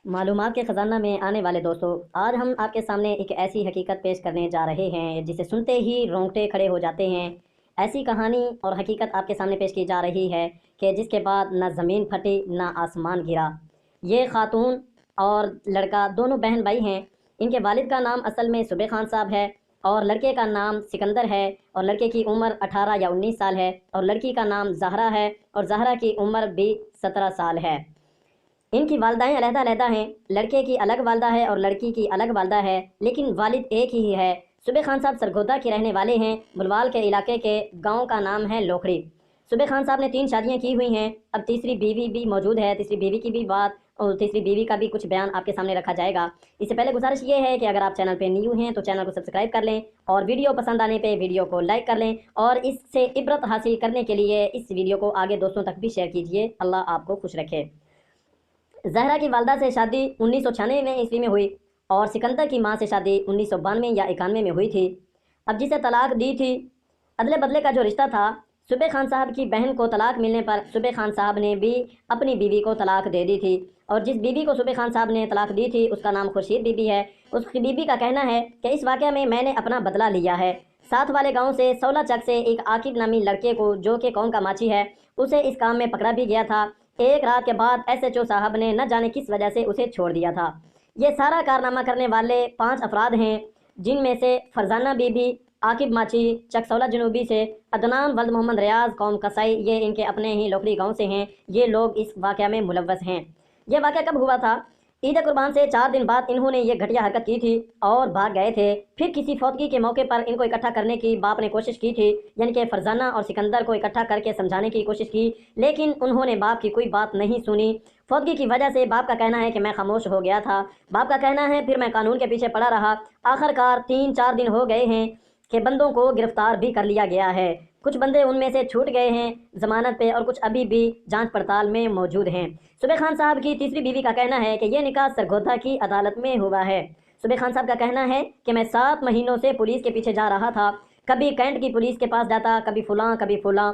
मालूमात के ख़जाना में आने वाले दोस्तों, आज हम आपके सामने एक ऐसी हकीकत पेश करने जा रहे हैं जिसे सुनते ही रोंगटे खड़े हो जाते हैं। ऐसी कहानी और हकीकत आपके सामने पेश की जा रही है कि जिसके बाद न ज़मीन फटी न आसमान गिरा। ये खातून और लड़का दोनों बहन भाई हैं। इनके वालिद का नाम असल में सुबे खान साहब है और लड़के का नाम सिकंदर है और लड़के की उम्र 18 या 19 साल है और लड़की का नाम ज़हरा है और ज़हरा की उम्र भी 17 साल है। इनकी वालदाएँ अलग-अलग हैं। लड़के की अलग वालदा है और लड़की की अलग वालदा है, लेकिन वालिद एक ही है। सुबे खान साहब सरगोदा के रहने वाले हैं। बुलवाल के इलाके के गांव का नाम है लोखड़ी। सुबे खान साहब ने 3 शादियां की हुई हैं। अब तीसरी बीवी भी मौजूद है। तीसरी बीवी की भी बात और तीसरी बीवी का भी कुछ बयान आपके सामने रखा जाएगा। इससे पहले गुजारिश ये है कि अगर आप चैनल पे न्यू हैं तो चैनल को सब्सक्राइब कर लें और वीडियो पसंद आने पे वीडियो को लाइक कर लें और इससे इबरत हासिल करने के लिए इस वीडियो को आगे दोस्तों तक भी शेयर कीजिए। अल्लाह आपको खुश रखे। ज़हरा की वालदा से शादी 1996 ईस्वी में हुई और सिकंदर की मां से शादी 1992 या 91 में हुई थी। अब जिसे तलाक दी थी, अदले बदले का जो रिश्ता था, सुबे खान साहब की बहन को तलाक मिलने पर सुबे खान साहब ने भी अपनी बीवी को तलाक दे दी थी और जिस बीवी को सुबे खान साहब ने तलाक दी थी उसका नाम खुर्शीद बीबी है। उस बीबी का कहना है कि इस वाक़या में मैंने अपना बदला लिया है। साथ वाले गांव से 16 चक से एक आकिब नामी लड़के को, जो कि कौम का माची है, उसे इस काम में पकड़ा भी गया था। एक रात के बाद SHO साहब ने न जाने किस वजह से उसे छोड़ दिया था। ये सारा कारनामा करने वाले 5 अफराद हैं, जिनमें से फरजाना बीबी, आकिब माची चक 16 जनूबी से, अदनान वल्द मोहम्मद रियाज कौम कसाई, ये इनके अपने ही लोकड़ी गांव से हैं। ये लोग इस वाक़या में मुलव्वस हैं। ये वाक़या कब हुआ था? ईद कुर्बान से 4 दिन बाद इन्होंने ये घटिया हरकत की थी और भाग गए थे। फिर किसी फौतगी के मौके पर इनको इकट्ठा करने की बाप ने कोशिश की थी, यानी कि फरजाना और सिकंदर को इकट्ठा करके समझाने की कोशिश की, लेकिन उन्होंने बाप की कोई बात नहीं सुनी। फौतगी की वजह से बाप का कहना है कि मैं खामोश हो गया था। बाप का कहना है फिर मैं कानून के पीछे पड़ा रहा। आखिरकार 3-4 दिन हो गए हैं कि बंदों को गिरफ्तार भी कर लिया गया है। कुछ बंदे उनमें से छूट गए हैं ज़मानत पे और कुछ अभी भी जांच पड़ताल में मौजूद हैं। सुबे खान साहब की तीसरी बीवी का कहना है कि यह निकाह सरगोदा की अदालत में हुआ है। सुबे खान साहब का कहना है कि मैं 7 महीनों से पुलिस के पीछे जा रहा था, कभी कैंट की पुलिस के पास जाता, कभी फुलां।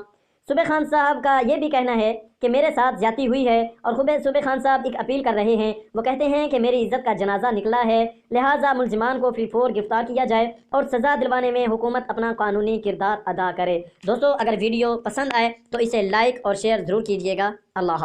सुबे खान साहब का ये भी कहना है कि मेरे साथ ज्यादती हुई है और सुबे खान साहब एक अपील कर रहे हैं। वो कहते हैं कि मेरी इज्जत का जनाजा निकला है, लिहाजा मुलजिमान को फ्री फोर गिरफ्तार किया जाए और सज़ा दिलवाने में हुकूमत अपना कानूनी किरदार अदा करे। दोस्तों, अगर वीडियो पसंद आए तो इसे लाइक और शेयर ज़रूर कीजिएगा। अल्लाह।